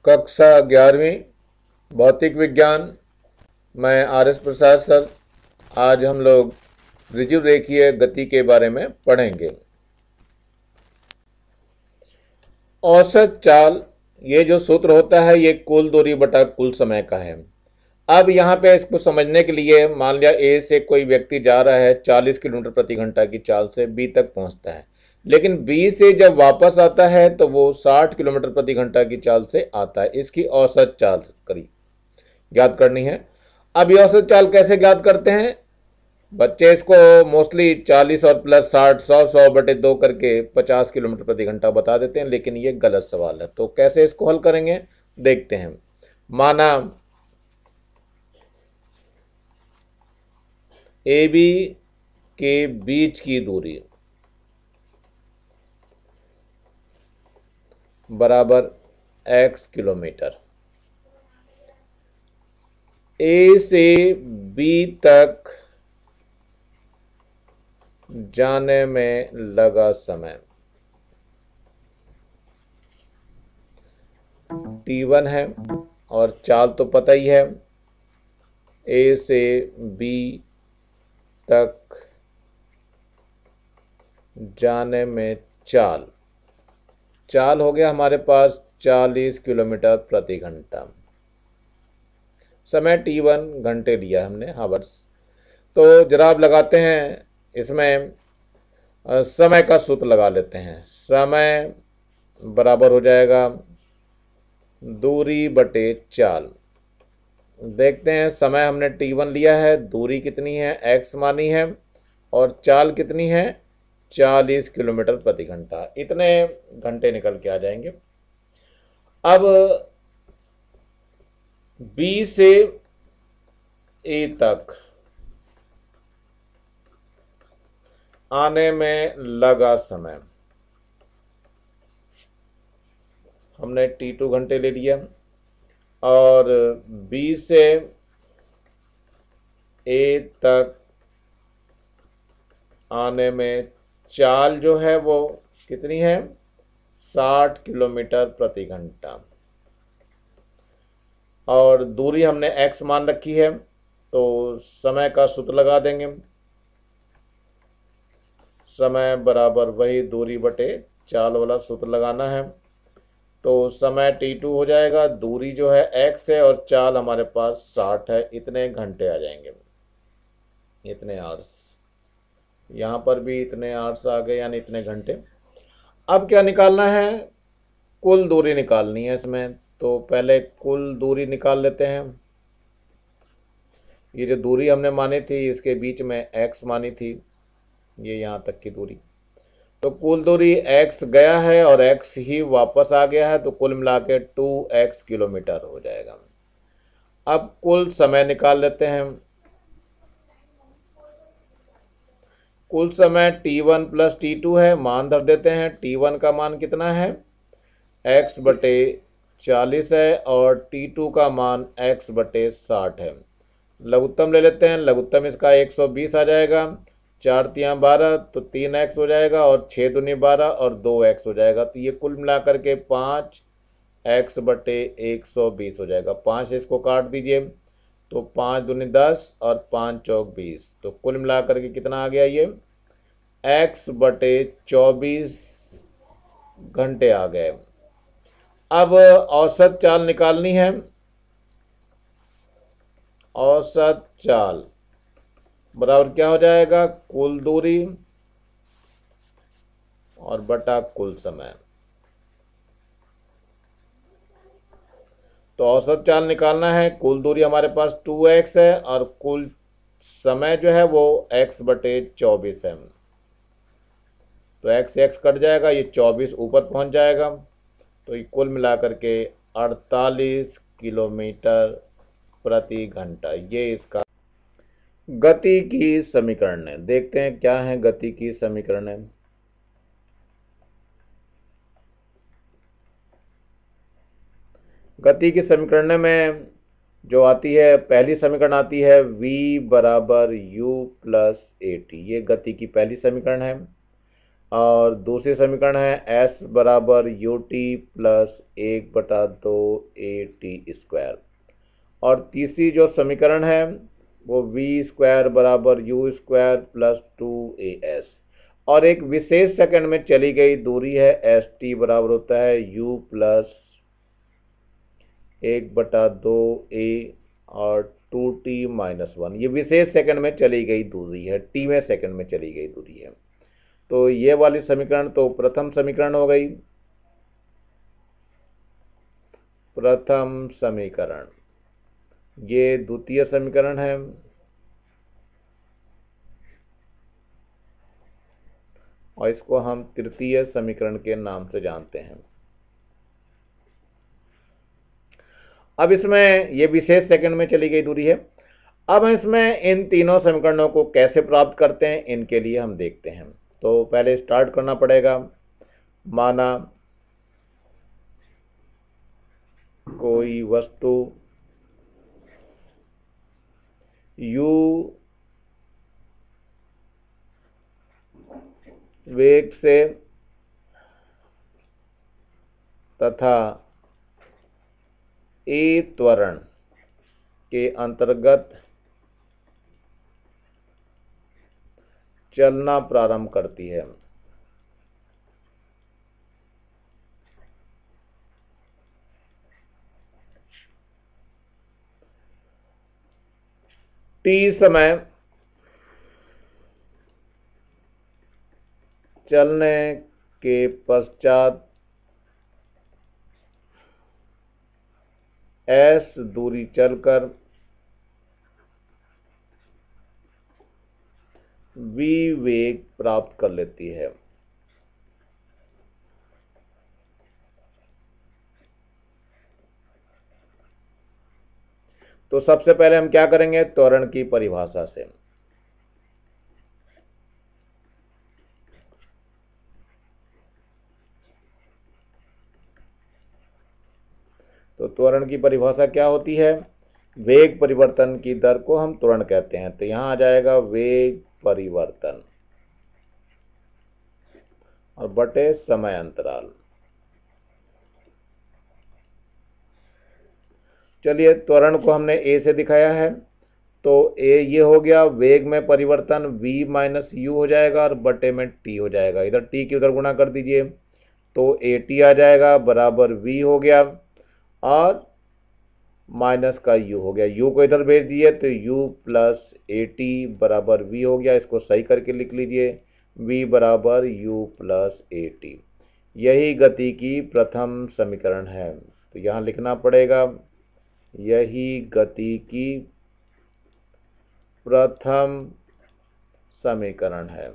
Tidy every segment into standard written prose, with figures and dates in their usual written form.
कक्षा 11वीं भौतिक विज्ञान। मैं आर.एस. प्रसाद सर। आज हम लोग ऋजु रेखीय गति के बारे में पढ़ेंगे। औसत चाल, ये जो सूत्र होता है ये कुल दूरी बटा कुल समय का है। अब यहाँ पे इसको समझने के लिए मान लिया ए से कोई व्यक्ति जा रहा है 40 किलोमीटर प्रति घंटा की चाल से बी तक पहुँचता है, लेकिन बी से जब वापस आता है तो वो 60 किलोमीटर प्रति घंटा की चाल से आता है। इसकी औसत चाल ज्ञात करनी है। अब ये औसत चाल कैसे ज्ञात करते हैं? बच्चे इसको मोस्टली 40 और प्लस 60 100 बटे 2 करके 50 किलोमीटर प्रति घंटा बता देते हैं, लेकिन ये गलत सवाल है। तो कैसे इसको हल करेंगे देखते हैं। माना ए बी के बीच की दूरी बराबर x किलोमीटर। ए से बी तक जाने में लगा समय t1 है, और चाल तो पता ही है, ए से बी तक जाने में चाल हो गया हमारे पास 40 किलोमीटर प्रति घंटा। समय t1 घंटे लिया हमने, हावर्स। तो जरा आप लगाते हैं इसमें समय का सूत्र लगा लेते हैं। समय बराबर हो जाएगा दूरी बटे चाल। देखते हैं, समय हमने t1 लिया है, दूरी कितनी है x मानी है, और चाल कितनी है 40 किलोमीटर प्रति घंटा। इतने घंटे निकल के आ जाएंगे। अब B से A तक आने में लगा समय हमने t2 घंटे ले लिया, और B से A तक आने में चाल जो है वो कितनी है 60 किलोमीटर प्रति घंटा, और दूरी हमने x मान रखी है। तो समय का सूत्र लगा देंगे। समय बराबर वही दूरी बटे चाल वाला सूत्र लगाना है। तो समय t2 हो जाएगा, दूरी जो है x है, और चाल हमारे पास 60 है। इतने घंटे आ जाएंगे, इतने आवर्स। यहाँ पर भी इतने आवर्स आ गए, यानी इतने घंटे। अब क्या निकालना है? कुल दूरी निकालनी है इसमें। तो पहले कुल दूरी निकाल लेते हैं। ये जो दूरी हमने मानी थी, इसके बीच में x मानी थी, ये यहाँ तक की दूरी। तो कुल दूरी x गया है और x ही वापस आ गया है, तो कुल मिला के 2x किलोमीटर हो जाएगा। अब कुल समय निकाल लेते हैं। कुल समय t1 प्लस t2 है, मान धर देते हैं। t1 का मान कितना है x बटे 40 है, और t2 का मान x बटे 60 है। लघुत्तम ले लेते हैं। लघुत्तम इसका 120 आ जाएगा। 4 तियाँ 12, तो 3x हो जाएगा, और 6 दूनी 12 और 2x हो जाएगा। तो ये कुल मिलाकर के 5x बटे 120 हो जाएगा। 5 से इसको काट दीजिए, तो 5 दूनी 10 और 5 चौक 20। तो कुल मिलाकर के कितना आ गया? ये x बटे 24 घंटे आ गए। अब औसत चाल निकालनी है। औसत चाल बराबर क्या हो जाएगा? कुल दूरी और बटा कुल समय। तो औसत चाल निकालना है। कुल दूरी हमारे पास 2x है, और कुल समय जो है वो x बटे 24 है। तो x कट जाएगा, ये 24 ऊपर पहुंच जाएगा। तो ये कुल मिलाकर के 48 किलोमीटर प्रति घंटा। ये इसका गति की समीकरण है। देखते हैं क्या है गति की समीकरण है। गति की समीकरण में जो आती है, पहली समीकरण आती है v बराबर u प्लस at। ये गति की पहली समीकरण है। और दूसरी समीकरण है s बराबर U T plus 1/2 A T square. और तीसरी जो समीकरण है वो वी स्क्वायर बराबर यू स्क्वायर प्लस 2as। और एक विशेष सेकंड में चली गई दूरी है एस टी बराबर होता है यू प्लस 1/2 ए और 2t-1। ये विशेष सेकंड में चली गई दूरी है, टी में सेकंड में चली गई दूरी है। तो ये वाली समीकरण तो प्रथम समीकरण हो गई। प्रथम समीकरण, ये द्वितीय समीकरण है। और इसको हम तृतीय समीकरण के नाम से जानते हैं। अब इसमें ये विशेष सेकंड में चली गई दूरी है। अब इसमें इन तीनों समीकरणों को कैसे प्राप्त करते हैं, इनके लिए हम देखते हैं। तो पहले स्टार्ट करना पड़ेगा। माना कोई वस्तु u वेग से तथा a त्वरण के अंतर्गत चलना प्रारंभ करती है। t समय चलने के पश्चात s दूरी चलकर v वेग प्राप्त कर लेती है। तो सबसे पहले हम क्या करेंगे, त्वरण की परिभाषा से। तो त्वरण की परिभाषा क्या होती है, वेग परिवर्तन की दर को हम त्वरण कहते हैं। तो यहां आ जाएगा वेग परिवर्तन और बटे समय अंतराल। चलिए, त्वरण को हमने ए से दिखाया है, तो ए ये हो गया, वेग में परिवर्तन v माइनस यू हो जाएगा और बटे में t हो जाएगा। इधर t की उधर गुणा कर दीजिए तो at आ जाएगा बराबर v हो गया और माइनस का u हो गया। u को इधर भेज दिए तो u प्लस at बराबर v हो गया। इसको सही करके लिख लीजिए, v बराबर u प्लस at। यही गति की प्रथम समीकरण है। तो यहाँ लिखना पड़ेगा, यही गति की प्रथम समीकरण है।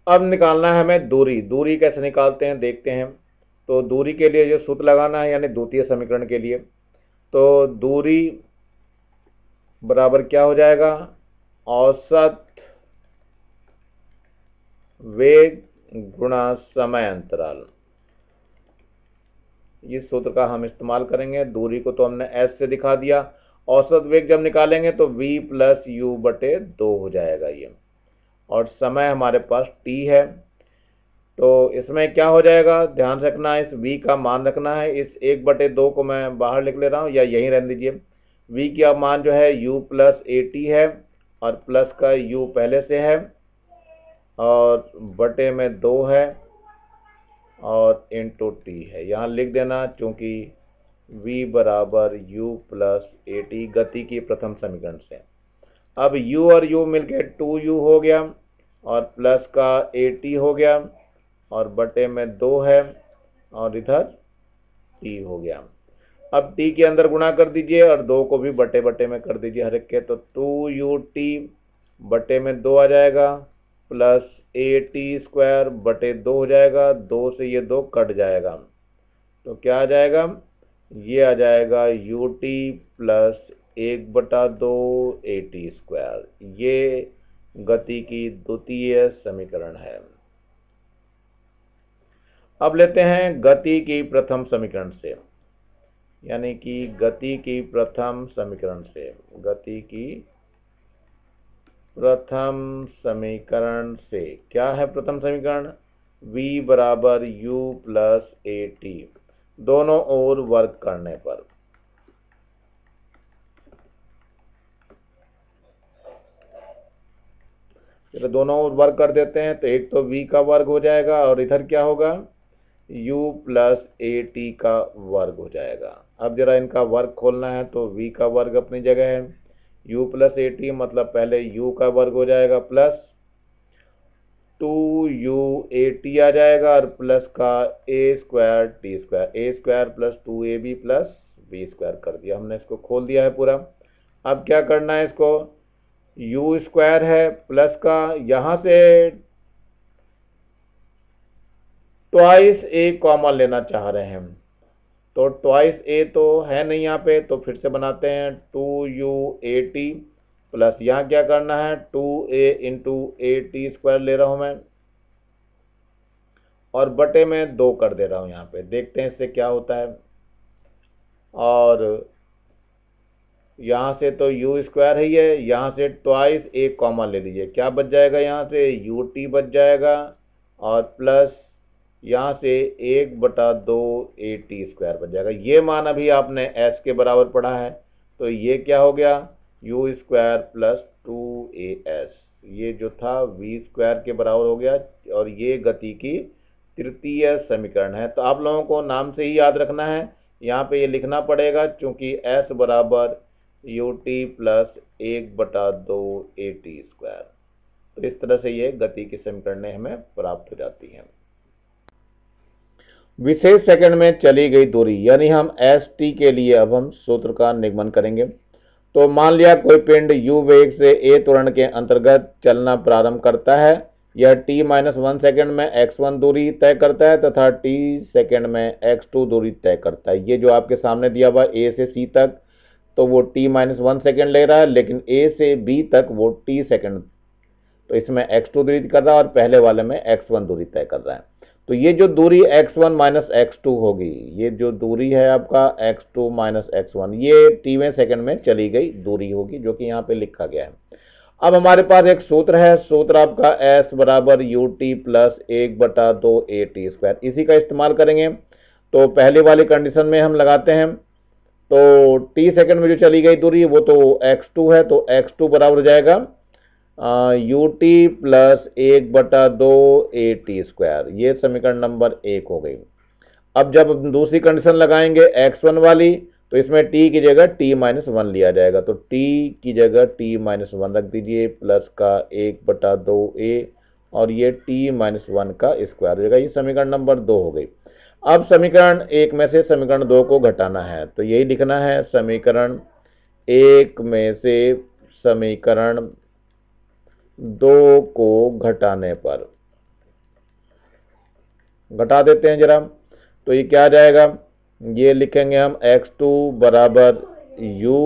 अब निकालना है हमें दूरी। दूरी कैसे निकालते हैं देखते हैं। तो दूरी के लिए जो सूत्र लगाना है, यानी द्वितीय समीकरण के लिए, तो दूरी बराबर क्या हो जाएगा, औसत वेग गुणा समय अंतराल। इस सूत्र का हम इस्तेमाल करेंगे। दूरी को तो हमने s से दिखा दिया, औसत वेग जब निकालेंगे तो v प्लस यू बटे 2 हो जाएगा ये। और समय हमारे पास t है, तो इसमें क्या हो जाएगा, ध्यान रखना है, इस v का मान रखना है। इस 1/2 को मैं बाहर लिख ले रहा हूँ, या यहीं रहने दीजिए। v का मान जो है u प्लस at है और प्लस का u पहले से है और बटे में 2 है और इंटू टी है। यहाँ लिख देना, चूंकि v बराबर u प्लस at गति की प्रथम समीकरण से। अब u और u मिलके 2u हो गया और प्लस का at हो गया और बटे में 2 है और इधर t हो गया। अब t के अंदर गुणा कर दीजिए और 2 को भी बटे बटे में कर दीजिए हर एक के। तो 2ut बटे में 2 आ जाएगा प्लस at स्क्वायर बटे 2 हो जाएगा। 2 से ये 2 कट जाएगा तो क्या आ जाएगा, ये आ जाएगा ut प्लस 1/2 at स्क्वायर। ये गति की द्वितीय समीकरण है। अब लेते हैं गति की प्रथम समीकरण से। यानी कि गति की प्रथम समीकरण से, गति की प्रथम समीकरण से क्या है प्रथम समीकरण? v बराबर u प्लस ए टी, दोनों ओर वर्ग करने पर। चलो दोनों ओर वर्ग कर देते हैं, तो एक तो v का वर्ग हो जाएगा और इधर क्या होगा? u प्लस ए टी का वर्ग हो जाएगा। अब जरा इनका वर्ग खोलना है, तो v का वर्ग अपनी जगह है, u प्लस ए टी मतलब पहले u का वर्ग हो जाएगा प्लस 2u ए टी आ जाएगा और प्लस का a square T square, a square plus 2ab plus b square कर दिया हमने, इसको खोल दिया है पूरा। अब क्या करना है, इसको u स्क्वायर है प्लस का यहां से ट्वाइस ए कॉमन लेना चाह रहे हैं हम, तो ट्वाइस ए तो है नहीं यहाँ पे, तो फिर से बनाते हैं 2u ए टी प्लस यहाँ क्या करना है 2a into A T square ले रहा हूं मैं और बटे में 2 कर दे रहा हूं यहाँ पे, देखते हैं इससे क्या होता है। और यहाँ से तो u स्क्वायर ही है, यहाँ से ट्वाइस ए कॉमन ले लीजिए, क्या बच जाएगा यहाँ से यू टी बच जाएगा और प्लस यहाँ से 1/2 ए टी स्क्वायर बच जाएगा। ये मान अभी आपने s के बराबर पढ़ा है, तो ये क्या हो गया u स्क्वायर प्लस 2as, ये जो था v स्क्वायर के बराबर हो गया और ये गति की तृतीय समीकरण है। तो आप लोगों को नाम से ही याद रखना है, यहाँ पे ये लिखना पड़ेगा क्योंकि s बराबर U T plus 1/2 A T square. तो इस तरह से ये गति की समीकरणें हमें प्राप्त हो जाती हैं। विशेष सेकंड में चली गई दूरी, यानी हम एस टी के लिए अब हम सूत्र का निगमन करेंगे। तो मान लिया कोई पिंड u वेग से a त्वरण के अंतर्गत चलना प्रारंभ करता है, यह t-1 सेकंड में x1 दूरी तय करता है तथा t सेकंड में x2 दूरी तय करता है। ये जो आपके सामने दिया हुआ a से c तक, तो वो t-1 सेकंड ले रहा है, लेकिन a से b तक वो t सेकंड, तो इसमें x2 दूरी कर रहा है और पहले वाले में x1 दूरी तय कर रहा है। तो ये जो दूरी x1 माइनस x2 होगी, ये जो दूरी है आपका x2 माइनस x1, ये t वें सेकंड में चली गई दूरी होगी, जो कि यहाँ पे लिखा गया है। अब हमारे पास एक सूत्र है, सूत्र आपका s बराबर U T plus 1/2 A T square, इसी का इस्तेमाल करेंगे। तो पहले वाली कंडीशन में हम लगाते हैं, तो t सेकंड में जो चली गई दूरी वो तो x2 है, तो x2 बराबर हो जाएगा U T plus 1/2 A T square, ये समीकरण नंबर 1 हो गई। अब जब दूसरी कंडीशन लगाएंगे x1 वाली, तो इसमें t की जगह t-1 लिया जाएगा, तो t की जगह t-1 रख दीजिए प्लस का 1/2 a और ये t-1 का स्क्वायर हो जाएगा, ये समीकरण नंबर 2 हो गई। अब समीकरण 1 में से समीकरण 2 को घटाना है, तो यही लिखना है समीकरण 1 में से समीकरण 2 को घटाने पर, घटा देते हैं जरा, तो ये क्या आ जाएगा, ये लिखेंगे हम x2 बराबर U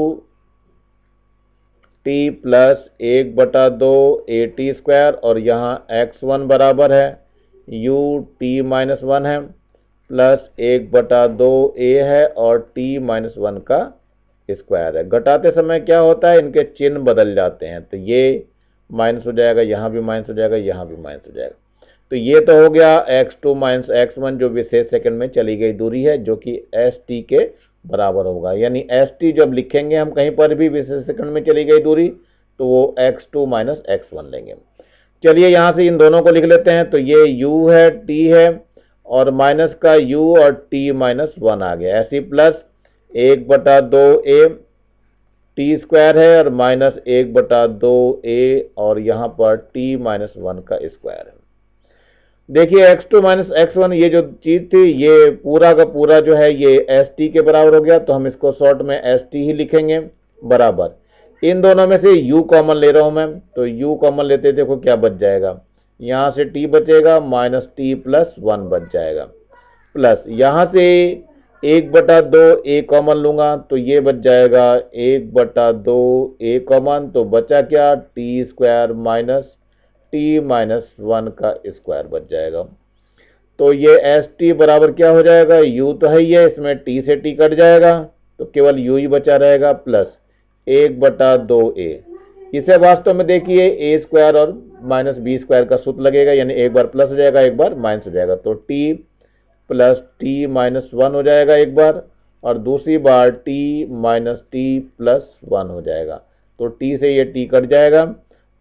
T plus 1/2 A T square और यहाँ x1 बराबर है u t-1 है प्लस 1/2 a है और t-1 का स्क्वायर है। घटाते समय क्या होता है, इनके चिन्ह बदल जाते हैं, तो ये माइनस हो जाएगा, यहाँ भी माइनस हो जाएगा, यहाँ भी माइनस हो जाएगा। तो ये तो हो गया x2 माइनस x1 जो विशेष सेकंड में चली गई दूरी है, जो कि st के बराबर होगा। यानी st जब लिखेंगे हम कहीं पर भी विशेष सेकंड में चली गई दूरी, तो वो x2 माइनस x1 लेंगे। चलिए यहाँ से इन दोनों को लिख लेते हैं, तो ये u है, t है और माइनस का u और t-1 आ गया, ऐसे प्लस 1/2 a टी स्क्वायर है और माइनस 1/2 a और यहाँ पर t-1 का स्क्वायर है। देखिए x2 माइनस x1 ये जो चीज थी, ये पूरा का पूरा जो है ये st के बराबर हो गया, तो हम इसको शॉर्ट में st ही लिखेंगे बराबर। इन दोनों में से u कॉमन ले रहा हूं मैं, तो u कॉमन लेते देखो क्या बच जाएगा, यहाँ से t बचेगा माइनस t+1 बच जाएगा, प्लस यहाँ से 1/2 a कॉमन लूंगा, तो ये बच जाएगा 1/2 a कॉमन, तो बचा क्या t² माइनस t-1 का स्क्वायर बच जाएगा। तो ये एस टी बराबर क्या हो जाएगा, u तो है ही है, इसमें t से t कट जाएगा तो केवल u ही बचा रहेगा प्लस 1/2a। इसे वास्तव में देखिए a स्क्वायर और माइनस बी स्क्वायर का सूत्र लगेगा, यानी एक बार प्लस हो जाएगा एक बार माइनस हो जाएगा, तो t प्लस t माइनस 1 हो जाएगा एक बार, और दूसरी बार t माइनस t प्लस 1 हो जाएगा। तो t से ये t कट जाएगा,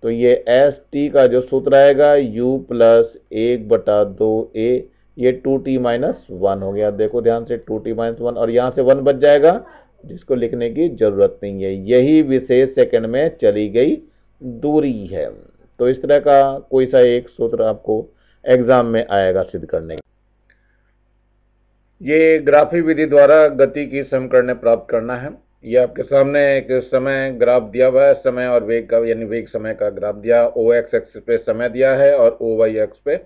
तो ये एस टी का जो सूत्र आएगा u प्लस 1/2a, ये 2t माइनस 1 हो गया। देखो ध्यान से 2t माइनस 1, और यहाँ से 1 बच जाएगा जिसको लिखने की जरूरत नहीं है। यही विशेष सेकंड में चली गई दूरी है। तो इस तरह का कोई सा एक सूत्र आपको एग्जाम में आएगा सिद्ध करने की। ये ग्राफी विधि द्वारा गति की समीकरण प्राप्त करना है। ये आपके सामने एक समय ग्राफ दिया हुआ है, समय और वेग का, यानी वेग समय का ग्राफ दिया, ओ एक्स एक्सिस पे समय दिया है और ओ वाई एक्स पे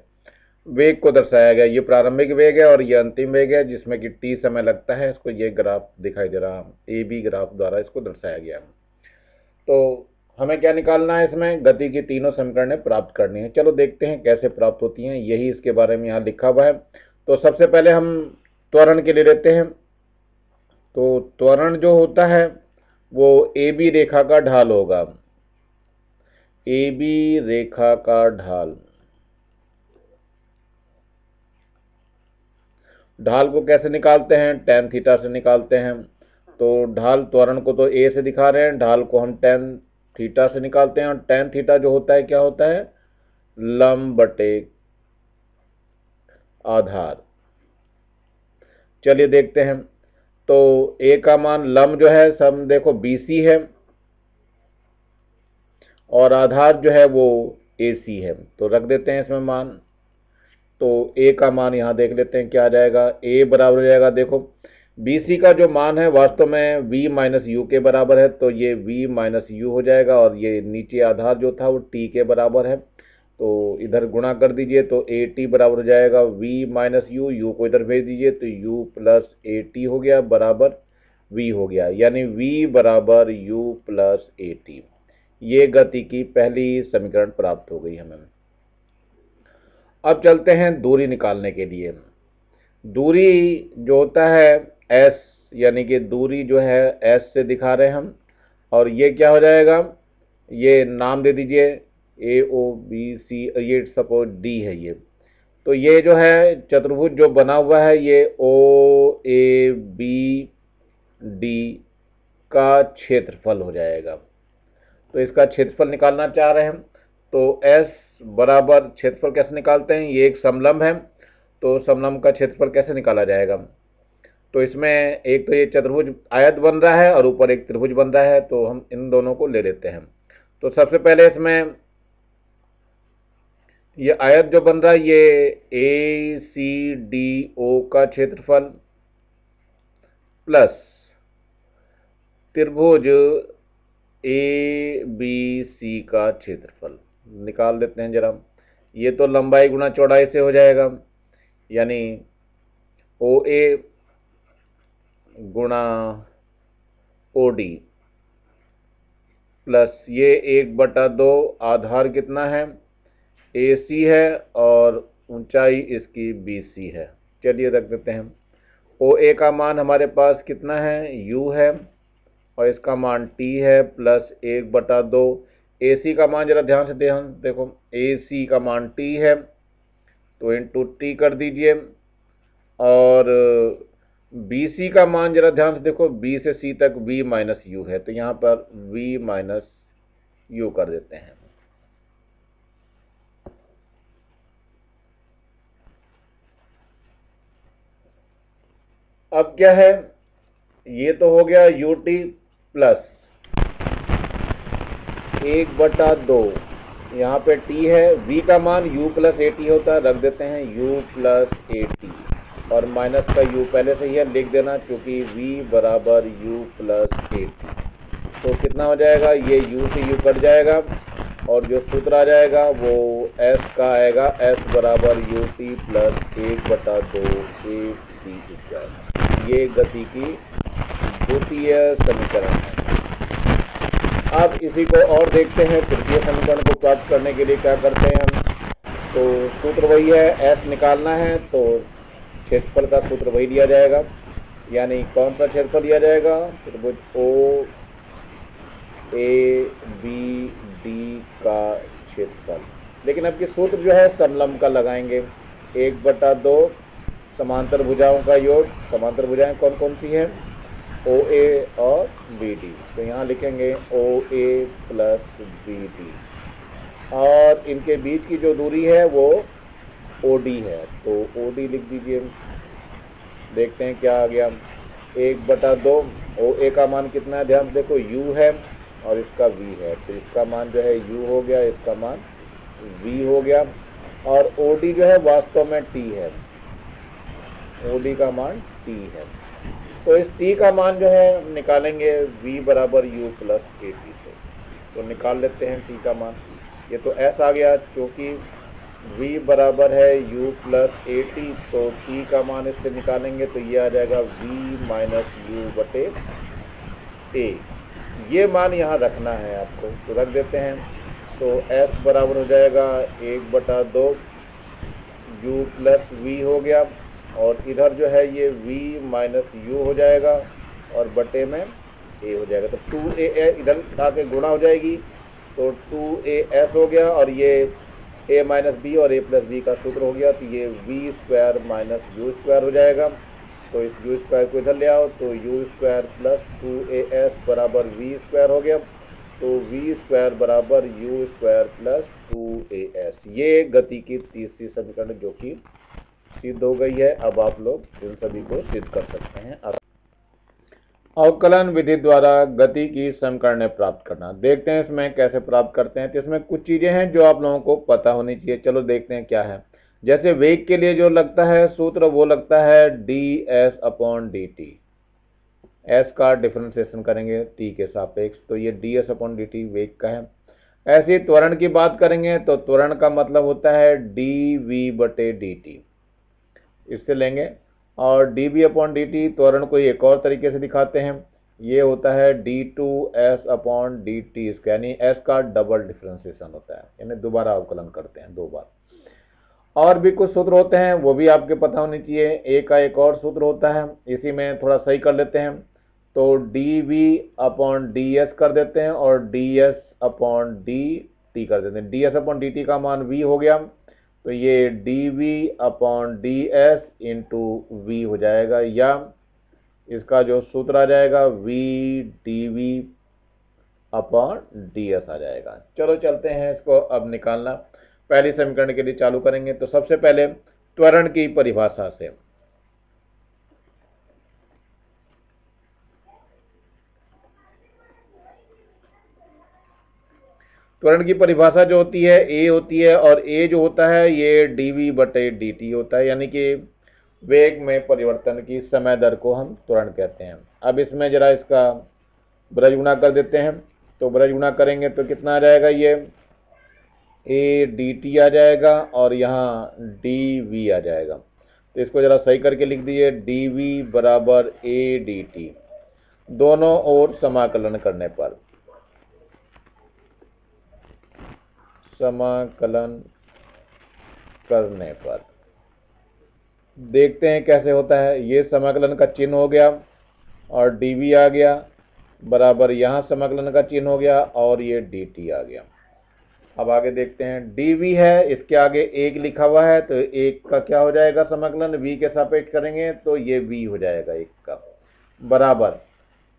वेग को दर्शाया गया। ये प्रारंभिक वेग है और ये अंतिम वेग है जिसमें कि t समय लगता है। इसको ये ग्राफ दिखाई दे रहा है, ए बी ग्राफ द्वारा इसको दर्शाया गया। तो हमें क्या निकालना है, इसमें गति की तीनों समीकरणें प्राप्त करनी है। चलो देखते हैं कैसे प्राप्त होती हैं, यही इसके बारे में यहाँ लिखा हुआ है। तो सबसे पहले हम त्वरण के लिए लेते हैं। तो त्वरण जो होता है वो ए बी रेखा का ढाल होगा, ए बी रेखा का ढाल। ढाल को कैसे निकालते हैं, tan थीटा से निकालते हैं। तो ढाल त्वरण को तो a से दिखा रहे हैं, ढाल को हम tan थीटा से निकालते हैं। और tan थीटा जो होता है क्या होता है, लंब बटे आधार। चलिए देखते हैं। तो a का मान लंब जो है सब देखो BC है और आधार जो है वो AC है, तो रख देते हैं इसमें मान। तो a का मान यहाँ देख लेते हैं क्या आ जाएगा, a बराबर हो जाएगा, देखो BC का जो मान है वास्तव में v माइनस यू के बराबर है, तो ये v माइनस यू हो जाएगा, और ये नीचे आधार जो था वो t के बराबर है, तो इधर गुणा कर दीजिए तो AT बराबर हो जाएगा v माइनस यू, यू को इधर भेज दीजिए तो u प्लस AT हो गया बराबर v हो गया, यानी v बराबर u प्लस AT। ये गति की पहली समीकरण प्राप्त हो गई हमें। अब चलते हैं दूरी निकालने के लिए। दूरी जो होता है s, यानी कि दूरी जो है s से दिखा रहे हैं हम, और ये क्या हो जाएगा, ये नाम दे दीजिए AOBC, ये सपोज D है ये। तो ये जो है चतुर्भुज जो बना हुआ है ये OABD का क्षेत्रफल हो जाएगा। तो इसका क्षेत्रफल निकालना चाह रहे हैं। तो S बराबर क्षेत्रफल कैसे निकालते हैं, ये एक समलंब है, तो समलंब का क्षेत्रफल कैसे निकाला जाएगा। तो इसमें एक तो ये चतुर्भुज आयत बन रहा है और ऊपर एक त्रिभुज बन रहा है, तो हम इन दोनों को ले लेते हैं। तो सबसे पहले इसमें ये आयत जो बन रहा है ये ACDO का क्षेत्रफल प्लस त्रिभुज ABC का क्षेत्रफल निकाल देते हैं जरा। ये तो लंबाई गुणा चौड़ाई से हो जाएगा, यानी OA गुणा OD प्लस ये 1/2 आधार कितना है AC है और ऊंचाई इसकी BC है। चलिए रख देते हैं। OA का मान हमारे पास कितना है, U है, और इसका मान T है प्लस 1/2। AC का मान जरा ध्यान से देखो, AC का मान T है तो इंटू T कर दीजिए, और BC का मान जरा ध्यान से देखो, B से C तक V माइनस यू है, तो यहाँ पर V माइनस यू कर देते हैं। अब क्या है, ये तो हो गया UT प्लस 1/2, यहाँ पे T है, V का मान U प्लस AT होता है, रख देते हैं U प्लस AT, और माइनस का U पहले से ही है लिख देना क्योंकि V बराबर U प्लस AT। तो कितना हो जाएगा, ये U से U कट जाएगा और जो सूत्र आ जाएगा वो S का आएगा, S बराबर UT प्लस 1/2 AC स्क्वायर। ये गति की द्वितीय समीकरण है। अब इसी को और देखते हैं। तृतीय समीकरण को प्राप्त करने के लिए क्या करते हैं हम, तो सूत्र वही है, एस निकालना है तो क्षेत्रफल का सूत्र वही दिया जाएगा, यानी कौन सा क्षेत्रफल दिया जाएगा, त्रिभुज ओ ए बी डी का क्षेत्रफल। लेकिन अब ये सूत्र जो है समलंब का लगाएंगे, 1/2 समांतर भुजाओं का योग। समांतर भुजाएं कौन कौन सी हैं, ओ ए और बी डी। तो यहाँ लिखेंगे ओ ए प्लस बी डी, और इनके बीच की जो दूरी है वो ओ डी है, तो ओ डी लिख दीजिए। देखते हैं क्या आ गया, 1/2। ओ ए का मान कितना है, ध्यान से देखो, u है और इसका v है, तो इसका मान जो है u हो गया, इसका मान v हो गया। और ओ डी जो है वास्तव में t है, ओ डी का मान t है। तो इस t का मान जो है निकालेंगे v बराबर u प्लस ए टी से। तो निकाल लेते हैं t का मान। ये तो s आ गया, क्योंकि v बराबर है u प्लस ए टी, तो t का मान इससे निकालेंगे तो ये आ जाएगा v माइनस यू बटे ए। ये मान यहाँ रखना है आपको, तो रख देते हैं। तो s बराबर हो जाएगा 1/2 u प्लस v हो गया, और इधर जो है ये v माइनस यू हो जाएगा और बटे में a हो जाएगा। तो 2a इधर आके गुणा हो जाएगी, तो 2as हो गया, और ये a माइनस बी और a प्लस बी का सूत्र हो गया, तो ये v square minus you square हो जाएगा। तो इस यू स्क्वायर को इधर ले आओ, तो यू स्क्वायर प्लस 2as बराबर v स्क्वायर हो गया, तो v स्क्वायर बराबर यू स्क्वायर प्लस 2as। ये गति की तीसरी समीकरण जो कि सिद्ध हो गई है। अब आप लोग इन सभी को सिद्ध कर सकते हैं। अवकलन विधि द्वारा गति की समीकरणें प्राप्त करना। देखते हैं इसमें कैसे प्राप्त करते हैं। तो इसमें कुछ चीजें हैं जो आप लोगों को पता होनी चाहिए। चलो देखते हैं क्या है। जैसे वेग के लिए जो लगता है सूत्र, वो लगता है ds/dt। s का डिफरेंशिएशन करेंगे t के सापेक्ष, तो ये ds/dt वेग का है। ऐसे ही त्वरण की बात करेंगे तो त्वरण का मतलब होता है dv/dt, इससे लेंगे। और dv/dt त्वरण को एक और तरीके से दिखाते हैं, ये होता है d2s/dt, यानी s का डबल डिफरेंशिएशन होता है, यानी दोबारा अवकलन करते हैं 2 बार। और भी कुछ सूत्र होते हैं, वो भी आपके पता होनी चाहिए। a का एक और सूत्र होता है, इसी में थोड़ा सही कर लेते हैं। तो dv/ds कर देते हैं और ds/dt कर देते हैं। ds/dt का मान v हो गया, तो ये dv/ds इंटू v हो जाएगा, या इसका जो सूत्र आ जाएगा v dv/ds आ जाएगा। चलो चलते हैं इसको अब निकालना। पहली समीकरण के लिए चालू करेंगे। तो सबसे पहले त्वरण की परिभाषा से, त्वरण की परिभाषा जो होती है a होती है, और a जो होता है ये dv/dt होता है, यानी कि वेग में परिवर्तन की समय दर को हम त्वरण कहते हैं। अब इसमें जरा इसका ब्रज गुणा कर देते हैं। तो ब्रज गुणा करेंगे तो कितना आ जाएगा, ये a dt आ जाएगा और यहाँ dv आ जाएगा। तो इसको जरा सही करके लिख दीजिए, dv बराबर a dt, दोनों ओर समाकलन करने पर, देखते हैं कैसे होता है। ये समाकलन का चिन्ह हो गया और dv आ गया, बराबर यहाँ समाकलन का चिन्ह हो गया और ये dt आ गया। अब आगे देखते हैं, dv है, इसके आगे 1 लिखा हुआ है, तो 1 का क्या हो जाएगा समाकलन, v के सापेक्ष करेंगे तो ये v हो जाएगा 1 का, बराबर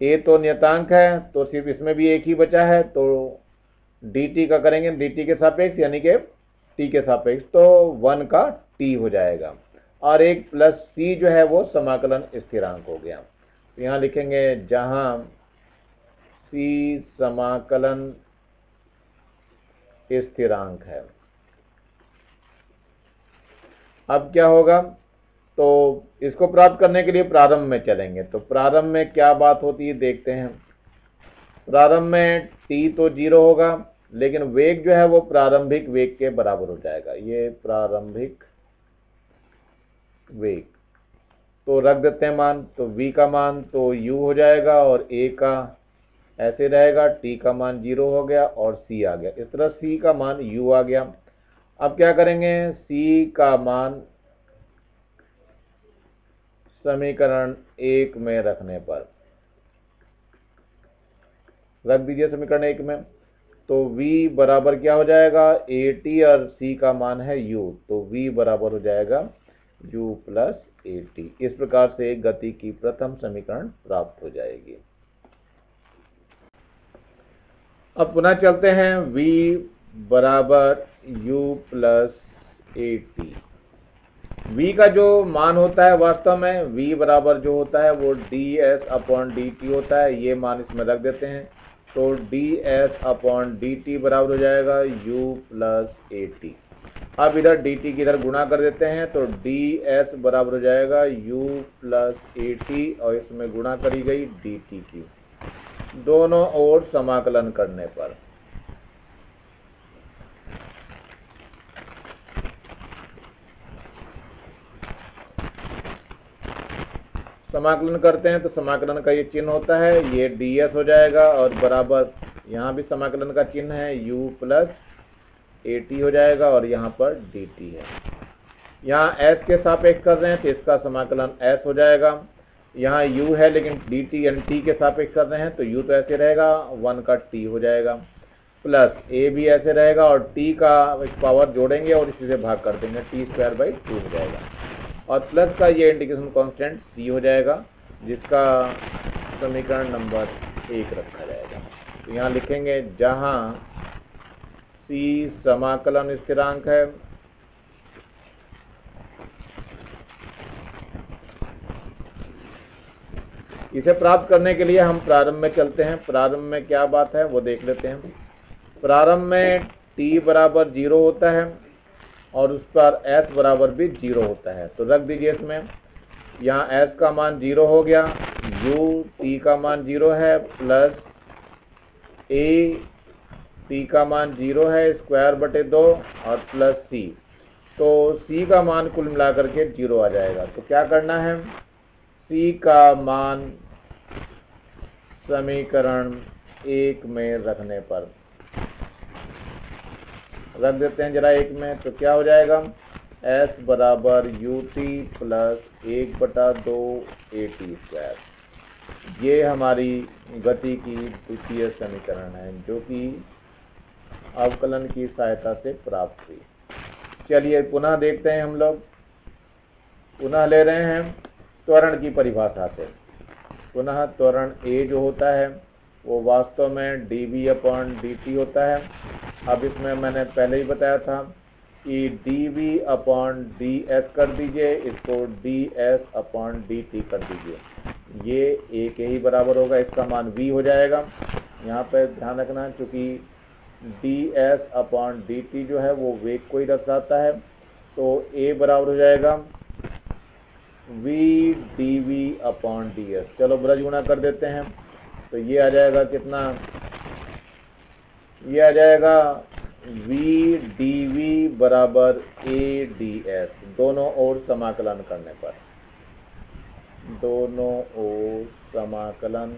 a तो नियतांक है, तो सिर्फ इसमें भी 1 ही बचा है, तो dt का करेंगे dt के सापेक्ष, यानी कि t के सापेक्ष, तो 1 का t हो जाएगा, और एक प्लस c जो है वो समाकलन स्थिरांक हो गया। तो यहाँ लिखेंगे जहां c समाकलन स्थिरांक है। अब क्या होगा, तो इसको प्राप्त करने के लिए प्रारंभ में चलेंगे। तो प्रारंभ में क्या बात होती है देखते हैं। प्रारंभ में t तो 0 होगा, लेकिन वेग जो है वो प्रारंभिक वेग के बराबर हो जाएगा। ये प्रारंभिक वेग, तो रख देते हैं मान। तो v का मान तो u हो जाएगा और a का ऐसे रहेगा, t का मान 0 हो गया और c आ गया। इस तरह c का मान u आ गया। अब क्या करेंगे, C का मान समीकरण 1 में रखने पर रख दीजिए समीकरण 1 में, तो V बराबर क्या हो जाएगा, AT और C का मान है U, तो V बराबर हो जाएगा U प्लस AT। इस प्रकार से गति की प्रथम समीकरण प्राप्त हो जाएगी। अब पुनः चलते हैं, V बराबर U प्लस AT। V का जो मान होता है वास्तव में V बराबर जो होता है वो ds अपॉन dt होता है, ये मान इसमें रख देते हैं, तो ds अपॉन dt बराबर हो जाएगा U प्लस AT। अब इधर dt की इधर गुणा कर देते हैं, तो ds बराबर हो जाएगा U प्लस AT और इसमें गुणा करी गई dt की, दोनों ओर समाकलन करने पर समाकलन करते हैं तो समाकलन का ये चिन्ह होता है, ये ds हो जाएगा और बराबर यहाँ भी समाकलन का चिन्ह है u प्लस AT हो जाएगा और यहाँ पर dt है। यहाँ s के सापेक्ष कर रहे हैं तो इसका समाकलन s हो जाएगा, यहाँ u है लेकिन dt यानी t के सापेक्ष कर रहे हैं तो u तो ऐसे रहेगा, 1 का t हो जाएगा, प्लस a भी ऐसे रहेगा और t का पावर जोड़ेंगे और इसी से भाग कर देंगे, t²/2 हो जाएगा, और प्लस का ये इंटीग्रेशन कांस्टेंट c हो जाएगा, जिसका समीकरण नंबर 1 रखा जाएगा। तो यहाँ लिखेंगे जहाँ c समाकलन स्थिरांक है, इसे प्राप्त करने के लिए हम प्रारंभ में चलते हैं। प्रारंभ में क्या बात है वो देख लेते हैं। प्रारंभ में t बराबर 0 होता है और उस पर s बराबर भी 0 होता है, तो रख दीजिए इसमें, यहाँ s का मान 0 हो गया, u t का मान 0 है, प्लस a t का मान 0 है ²/2 और प्लस c, तो c का मान कुल मिलाकर के 0 आ जाएगा। तो क्या करना है, c का मान समीकरण 1 में रखने पर रख देते हैं जरा 1 में, तो क्या हो जाएगा, s बराबर ut प्लस 1/2 AT²। ये हमारी गति की द्वितीय समीकरण है जो कि अवकलन की सहायता से प्राप्त हुई। चलिए पुनः देखते हैं, हम लोग पुनः ले रहे हैं त्वरण की परिभाषा से। पुनः त्वरण a जो होता है वो वास्तव में dv/dt होता है। अब इसमें मैंने पहले ही बताया था कि dv/ds कर दीजिए, इसको ds/dt कर दीजिए, ये a के ही बराबर होगा, इसका मान v हो जाएगा। यहाँ पर ध्यान रखना क्योंकि ds/dt जो है वो वेग को ही दर्शाता है, तो a बराबर हो जाएगा v dv/ds। चलो ब्रज गुणा कर देते हैं, तो ये आ जाएगा कितना, ये आ जाएगा v dv बराबर a ds, दोनों ओर समाकलन करने पर, दोनों ओर समाकलन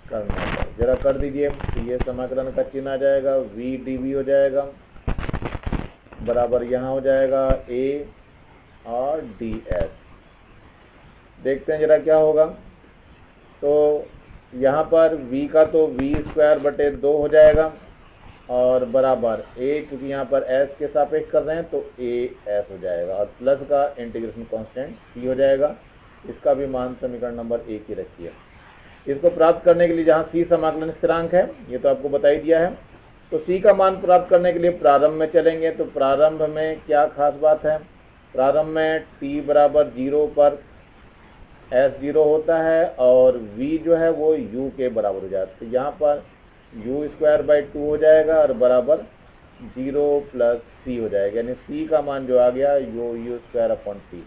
करने पर जरा कर दीजिए, तो ये समाकलन का चिन्ह आ जाएगा, v dv हो जाएगा बराबर यहाँ हो जाएगा a और ds। देखते हैं जरा क्या होगा, तो यहाँ पर v का तो v²/2 हो जाएगा और बराबर a, क्योंकि यहाँ पर s के सापेक्ष कर रहे हैं तो as हो जाएगा, और प्लस का इंटीग्रेशन कांस्टेंट c हो जाएगा, इसका भी मान समीकरण नंबर 1 ही रखिए। इसको प्राप्त करने के लिए जहाँ c समाकलन स्थिरांक है, ये तो आपको बता ही दिया है, तो c का मान प्राप्त करने के लिए प्रारंभ में चलेंगे। तो प्रारंभ में क्या खास बात है, प्रारंभ में t बराबर 0 पर s 0 होता है और v जो है वो u के बराबर हो जाता है, तो यहाँ पर u²/2 हो जाएगा और बराबर 0 प्लस c हो जाएगा, यानी c का मान जो आ गया u²/t।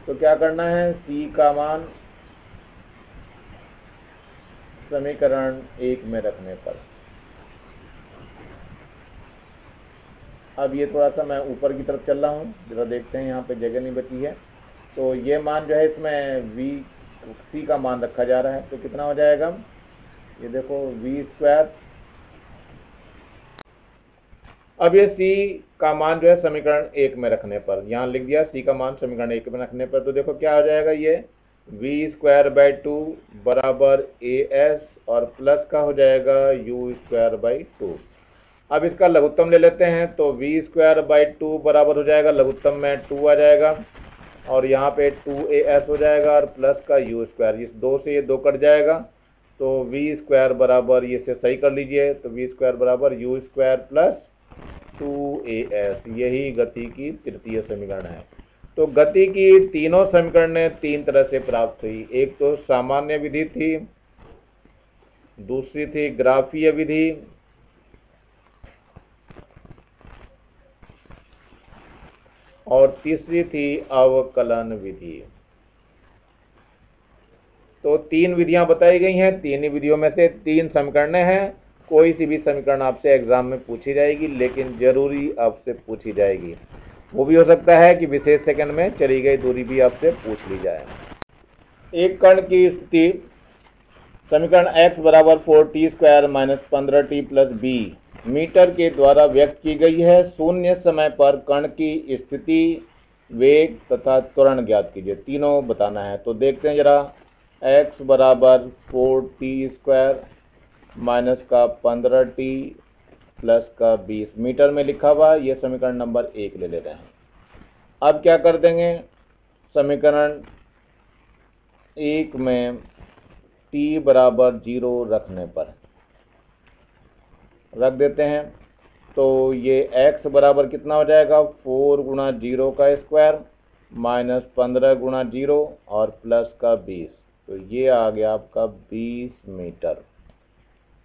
तो क्या करना है, c का मान समीकरण 1 में रखने पर, अब ये थोड़ा सा मैं ऊपर की तरफ चल रहा हूँ, जरा देखते हैं, यहाँ पे जगह नहीं बची है, तो ये मान जो है इसमें c का मान रखा जा रहा है, तो कितना हो जाएगा, ये देखो v² अब ये c का मान जो है समीकरण 1 में रखने पर, यहाँ लिख दिया c का मान समीकरण 1 में रखने पर, तो देखो क्या हो जाएगा, ये v²/2 बराबर as और प्लस का हो जाएगा u²/2। अब इसका लघुत्तम ले लेते हैं, तो v²/2 बराबर हो जाएगा, लघुत्तम में 2 आ जाएगा और यहाँ पे 2as हो जाएगा और प्लस का u², इस 2 से ये 2 कट जाएगा, तो v² बराबर, ये से सही कर लीजिए, तो v² बराबर u² प्लस 2as, यही गति की तृतीय समीकरण है। तो गति की तीनों समीकरणें तीन तरह से प्राप्त हुई, एक तो सामान्य विधि थी, दूसरी थी ग्राफीय विधि, और तीसरी थी अवकलन विधि। तो तीन विधियां बताई गई हैं, तीन ही विधियों में से तीन समीकरणें हैं। कोई सी भी समीकरण आपसे एग्जाम में पूछी जाएगी, लेकिन जरूरी आपसे पूछी जाएगी। वो भी हो सकता है कि विशेष सेकंड में चली गई दूरी भी आपसे पूछ ली जाए। एक कण की स्थिति समीकरण x बराबर 4t² - 15t + b मीटर के द्वारा व्यक्त की गई है। शून्य समय पर कण की स्थिति, वेग तथा त्वरण ज्ञात कीजिए, तीनों बताना है। तो देखते हैं जरा, x बराबर 4t² माइनस का 15t प्लस का 20 मीटर में लिखा हुआ, यह समीकरण नंबर 1 ले लेते हैं। अब क्या कर देंगे, समीकरण 1 में t बराबर 0 रखने पर रख देते हैं, तो ये x बराबर कितना हो जाएगा, 4 × 0 का स्क्वायर माइनस 15 × 0 और प्लस का 20, तो ये आ गया आपका 20 मीटर।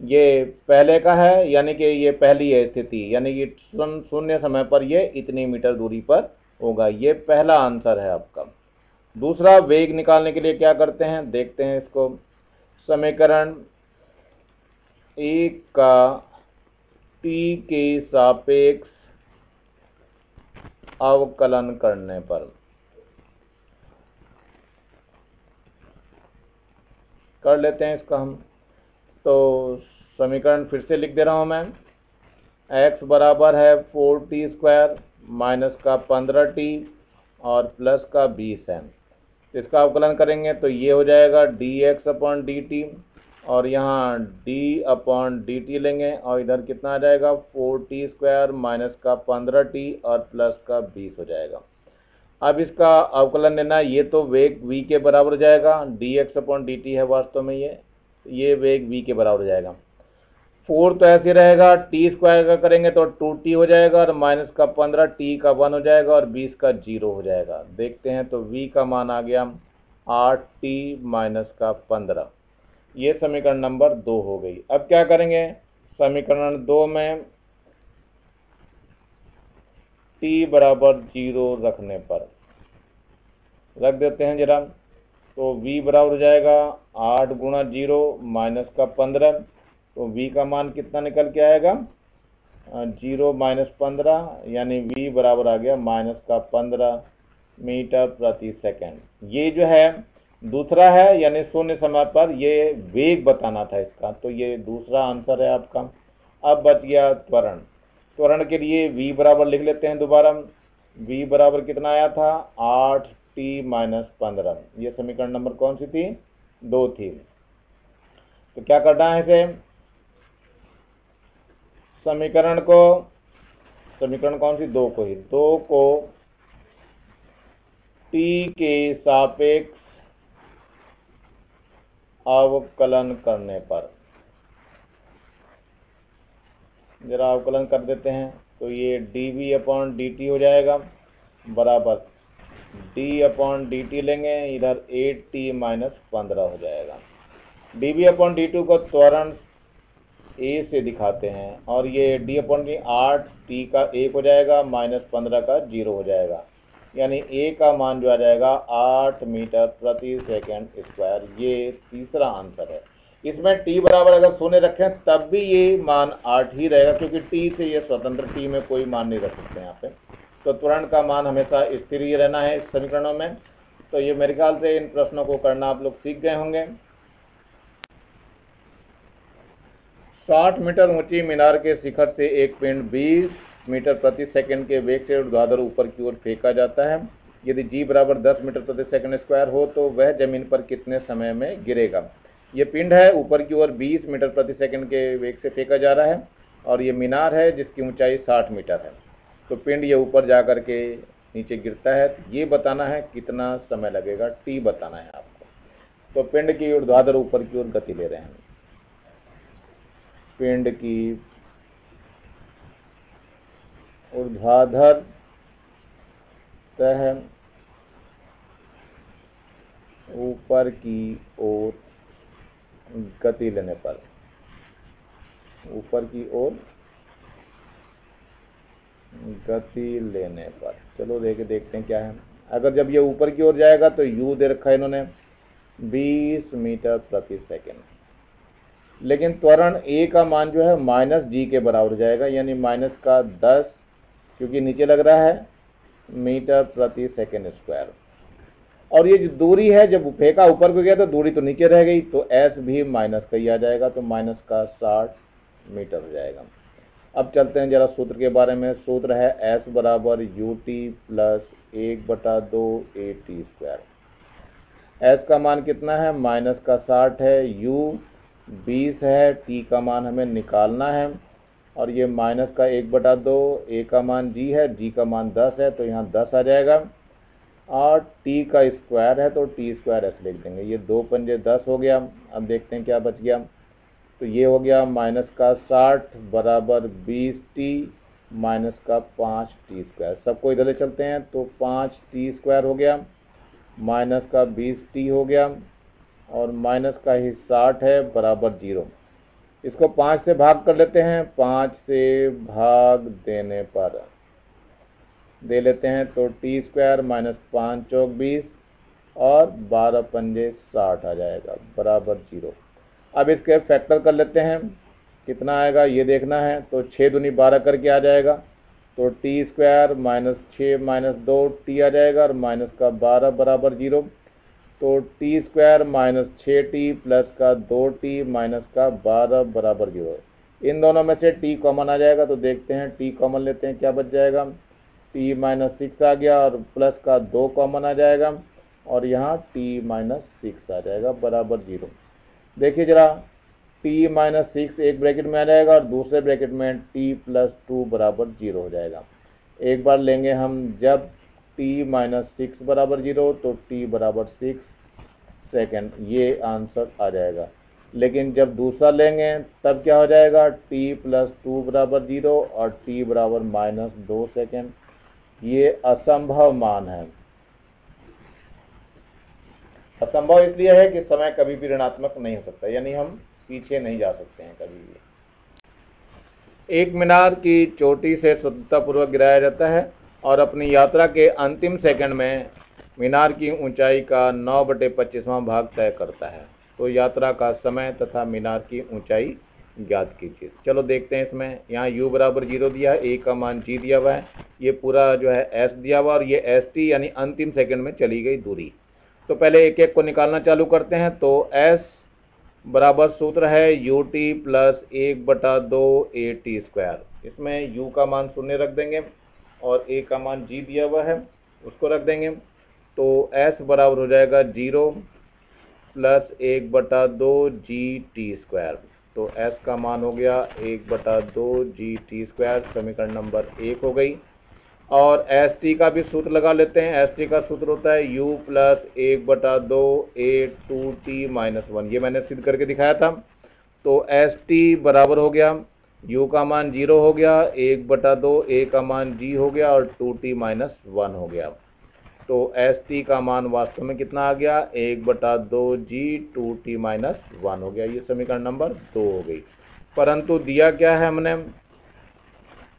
ये पहले का है, यानी कि ये पहली है स्थिति, यानी कि शून्य समय पर ये इतनी मीटर दूरी पर होगा, ये पहला आंसर है आपका। दूसरा, वेग निकालने के लिए क्या करते हैं, देखते हैं इसको। समीकरण 1 का t के सापेक्ष अवकलन करने पर कर लेते हैं इसका हम। तो समीकरण फिर से लिख दे रहा हूं मैं, x बराबर है 4t² माइनस का 15t और प्लस का 20 है। इसका अवकलन करेंगे तो ये हो जाएगा dx/dt, और यहाँ d/dt लेंगे और इधर कितना आ जाएगा, 4t² माइनस का 15t और प्लस का 20 हो जाएगा। अब इसका अवकलन लेना, ये तो वेग v के बराबर हो जाएगा, dx/dt है वास्तव में ये वेग v के बराबर हो जाएगा। 4 तो ऐसे रहेगा, t² का करेंगे तो 2t हो जाएगा और माइनस का 15 t का 1 हो जाएगा और 20 का 0 हो जाएगा। देखते हैं, तो v का मान आ गया 8t माइनस का 15, ये समीकरण नंबर 2 हो गई। अब क्या करेंगे, समीकरण 2 में t बराबर 0 रखने पर रख देते हैं जरा, तो v बराबर हो जाएगा 8 × 0 माइनस का 15, तो v का मान कितना निकल के आएगा, 0 माइनस 15, यानी v बराबर आ गया माइनस का 15 मीटर प्रति सेकंड। ये जो है दूसरा है, यानी शून्य समय पर ये वेग बताना था इसका, तो ये दूसरा आंसर है आपका। अब बच गया त्वरण। त्वरण के लिए v बराबर लिख लेते हैं दोबारा, v बराबर कितना आया था, 8t माइनस 15, ये समीकरण नंबर कौन सी थी, 2 थी। तो क्या करना है इसे, समीकरण कौन सी, 2 को ही, 2 को t के सापेक्ष अवकलन करने पर, जरा अवकलन कर देते हैं, तो ये dv/dt हो जाएगा बराबर d/dt लेंगे, इधर 8t माइनस 15 हो जाएगा। dv/dt को त्वरण a से दिखाते हैं, और ये d/dt 8t का 1 हो जाएगा माइनस 15 का 0 हो जाएगा, यानी a का मान जो आ जाएगा 8 मीटर प्रति सेकंड स्क्वायर, ये तीसरा आंसर है। इसमें t बराबर अगर शून्य रखें तब भी ये मान 8 ही रहेगा, क्योंकि t से ये स्वतंत्र, t में कोई मान नहीं रख सकते यहाँ पे। तो त्वरण का मान हमेशा स्थिर ही रहना है इस समीकरणों में। तो ये मेरे ख्याल से इन प्रश्नों को करना आप लोग सीख गए होंगे। 60 मीटर ऊंची मीनार के शिखर से एक पिंड 20 मीटर प्रति सेकंड के वेग से ऊर्ध्वाधर ऊपर की ओर फेंका जाता है। यदि g बराबर 10 मीटर प्रति सेकंड स्क्वायर हो तो वह जमीन पर कितने समय में गिरेगा। ये पिंड है, ऊपर की ओर 20 मीटर प्रति सेकंड के वेग से फेंका जा रहा है और ये मीनार है जिसकी ऊंचाई 60 मीटर है। तो पिंड ये ऊपर जा कर के नीचे गिरता है। ये बताना है कितना समय लगेगा, t बताना है आपको। तो पिंड की ऊर्ध्वाधर ऊपर की ओर गति ले रहे हैं। पिंड की ऊर्ध्वाधर सतह ऊपर की ओर गति लेने पर, ऊपर की ओर गति लेने पर, चलो देखते हैं क्या है। अगर जब ये ऊपर की ओर जाएगा तो u दे रखा है इन्होंने 20 मीटर प्रति सेकंड, लेकिन त्वरण a का मान जो है -g के बराबर हो जाएगा, यानी माइनस का 10, क्योंकि नीचे लग रहा है मीटर प्रति सेकंड स्क्वायर। और ये जो दूरी है, जब फेंका ऊपर को गया तो दूरी तो नीचे रह गई, तो s भी माइनस का ही आ जाएगा, तो माइनस का 60 मीटर हो जाएगा। अब चलते हैं जरा सूत्र के बारे में। सूत्र है s बराबर ut plus 1/2 at square. s का मान कितना है, माइनस का 60 है, u 20 है, t का मान हमें निकालना है, और ये माइनस का 1/2, a का मान g है, g का मान 10 है, तो यहाँ 10 आ जाएगा, और t का स्क्वायर है तो t स्क्वायर s लिख देंगे। ये 2 पंजे 10 हो गया। अब देखते हैं क्या बच गया। तो ये हो गया माइनस का 60 बराबर 20t माइनस का 5t स्क्वायर। सबको इधर ले चलते हैं तो 5t स्क्वायर हो गया, माइनस का 20t हो गया, और माइनस का ही 60 है बराबर 0। इसको 5 से भाग कर लेते हैं। 5 से भाग देने पर दे लेते हैं तो t स्क्वायर माइनस 5 चौक 20 और 12 पंजे 60 आ जाएगा बराबर 0। अब इसके फैक्टर कर लेते हैं, कितना आएगा ये देखना है। तो 6 दूनी 12 करके आ जाएगा, तो t square minus 6 minus 2t आ जाएगा, और माइनस का 12 बराबर 0। तो t square minus 6t plus का 2t माइनस का 12 बराबर 0। इन दोनों में से t कॉमन आ जाएगा, तो देखते हैं t कॉमन लेते हैं क्या बच जाएगा। t माइनस 6 आ गया और प्लस का 2 कॉमन आ जाएगा, और यहाँ t माइनस 6 आ जाएगा बराबर 0। देखिए जरा, t माइनस 6 एक ब्रैकेट में आ जाएगा और दूसरे ब्रैकेट में t प्लस 2 बराबर 0 हो जाएगा। एक बार लेंगे हम, जब t माइनस 6 बराबर 0 तो t बराबर 6 सेकेंड, ये आंसर आ जाएगा। लेकिन जब दूसरा लेंगे तब क्या हो जाएगा, t प्लस 2 बराबर 0 और t बराबर माइनस 2 सेकेंड। ये असंभव मान है। असंभव इसलिए है कि समय कभी भी ऋणात्मक नहीं हो सकता, यानी हम पीछे नहीं जा सकते हैं कभी भी। एक मीनार की चोटी से स्वतंत्रतापूर्वक गिराया जाता है और अपनी यात्रा के अंतिम सेकंड में मीनार की ऊंचाई का 9/25वां भाग तय करता है। तो यात्रा का समय तथा मीनार की ऊंचाई ज्ञात कीजिए। चलो देखते हैं इसमें। यहाँ u बराबर 0 दिया है, a का मान g दिया हुआ है, ये पूरा जो है s दिया हुआ, और ये st यानी अंतिम सेकंड में चली गई दूरी। तो पहले एक एक को निकालना चालू करते हैं। तो s बराबर सूत्र है ut प्लस 1/2 at स्क्वायर। इसमें u का मान 0 रख देंगे और a का मान g दिया हुआ है उसको रख देंगे। तो s बराबर हो जाएगा 0 प्लस 1/2 gt स्क्वायर। तो s का मान हो गया 1/2 gt स्क्वायर, समीकरण नंबर 1 हो गई। और st का भी सूत्र लगा लेते हैं। st का सूत्र होता है u प्लस 1/2 a2t माइनस 1, ये मैंने सिद्ध करके दिखाया था। तो st बराबर हो गया, u का मान 0 हो गया, 1/2 a का मान g हो गया और 2t माइनस 1 हो गया। तो st का मान वास्तव में कितना आ गया, 1/2 g 2t माइनस 1 हो गया। ये समीकरण नंबर 2 हो गई। परंतु दिया क्या है हमने,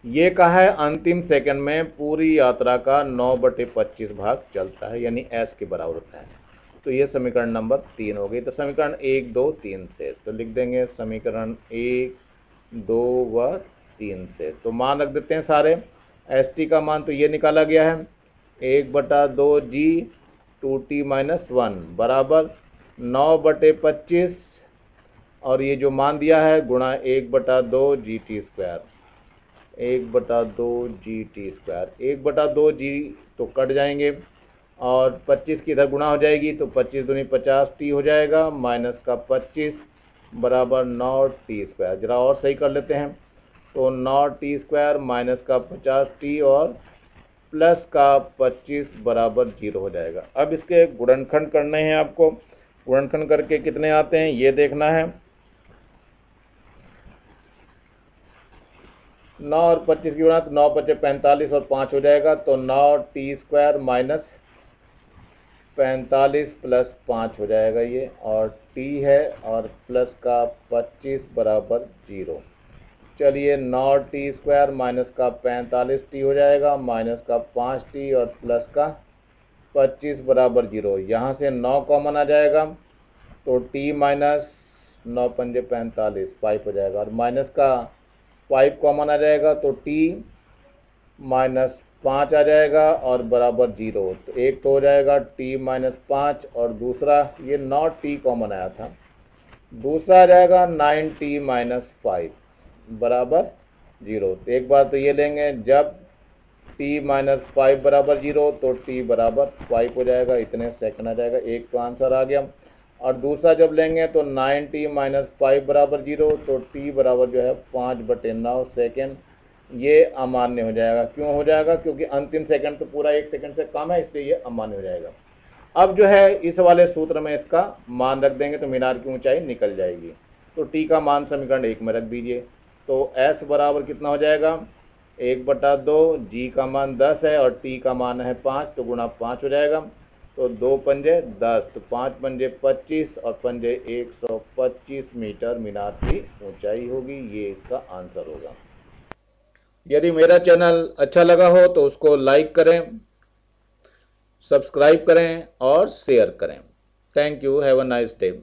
ये कहा है अंतिम सेकंड में पूरी यात्रा का 9/25 भाग चलता है, यानी s के बराबर होता है। तो ये समीकरण नंबर 3 हो गई। तो समीकरण 1, 2, 3 से तो लिख देंगे समीकरण 1, 2 व 3 से। तो मान रख देते हैं सारे। st का मान तो ये निकाला गया है 1/2 g 2t माइनस 1 बराबर 9/25, और ये जो मान दिया है गुणा 1/2 gt square. 1/2 g t²। 1/2 g तो कट जाएंगे और 25 की इधर गुणा हो जाएगी तो 25 दूनी 50t हो जाएगा, माइनस का 25 बराबर 9t²। जरा और सही कर लेते हैं तो 9t² माइनस का 50t और प्लस का 25 बराबर 0 हो जाएगा। अब इसके गुणनखंड करने हैं आपको। गुणनखंड करके कितने आते हैं ये देखना है। 9 और 25 की गुणा तो 9 × 5 = 45 और 5 हो जाएगा तो 9t² माइनस 45 प्लस 5 हो जाएगा ये, और t है और प्लस का 25 बराबर 0। चलिए 9t² माइनस का 45t हो जाएगा, माइनस का 5t और प्लस का 25 बराबर 0। यहाँ से 9 कॉमन आ जाएगा तो t माइनस 9 × 5 = 45 5 हो जाएगा, और माइनस का 5 कॉमन आ जाएगा तो t माइनस 5 आ जाएगा और बराबर 0। तो एक तो हो जाएगा t माइनस 5 और दूसरा ये 9t कॉमन आया था, दूसरा आ जाएगा 9t माइनस 5 बराबर 0। तो एक बार तो ये लेंगे, जब t माइनस 5 बराबर 0 तो t बराबर 5 हो जाएगा, इतने सेकंड आ जाएगा, एक तो आंसर आ गया। और दूसरा जब लेंगे तो 9t माइनस 5 बराबर 0 तो t बराबर जो है 5/9 सेकेंड, ये अमान्य हो जाएगा। क्यों हो जाएगा? क्योंकि अंतिम सेकंड तो पूरा 1 सेकंड से कम है, इसलिए ये अमान्य हो जाएगा। अब जो है इस वाले सूत्र में इसका मान रख देंगे तो मीनार की ऊंचाई निकल जाएगी। तो t का मान समीकरण 1 में रख दीजिए तो s बराबर कितना हो जाएगा 1/2, g का मान 10 है और t का मान है 5 तो गुणा 5 हो जाएगा, तो 2 पंजे 10 तो 5 पंजे 25 और पंजे 125 मीटर मीनार की ऊंचाई होगी। ये इसका आंसर होगा। यदि मेरा चैनल अच्छा लगा हो तो उसको लाइक करें, सब्सक्राइब करें और शेयर करें। Thank you. Have a nice day.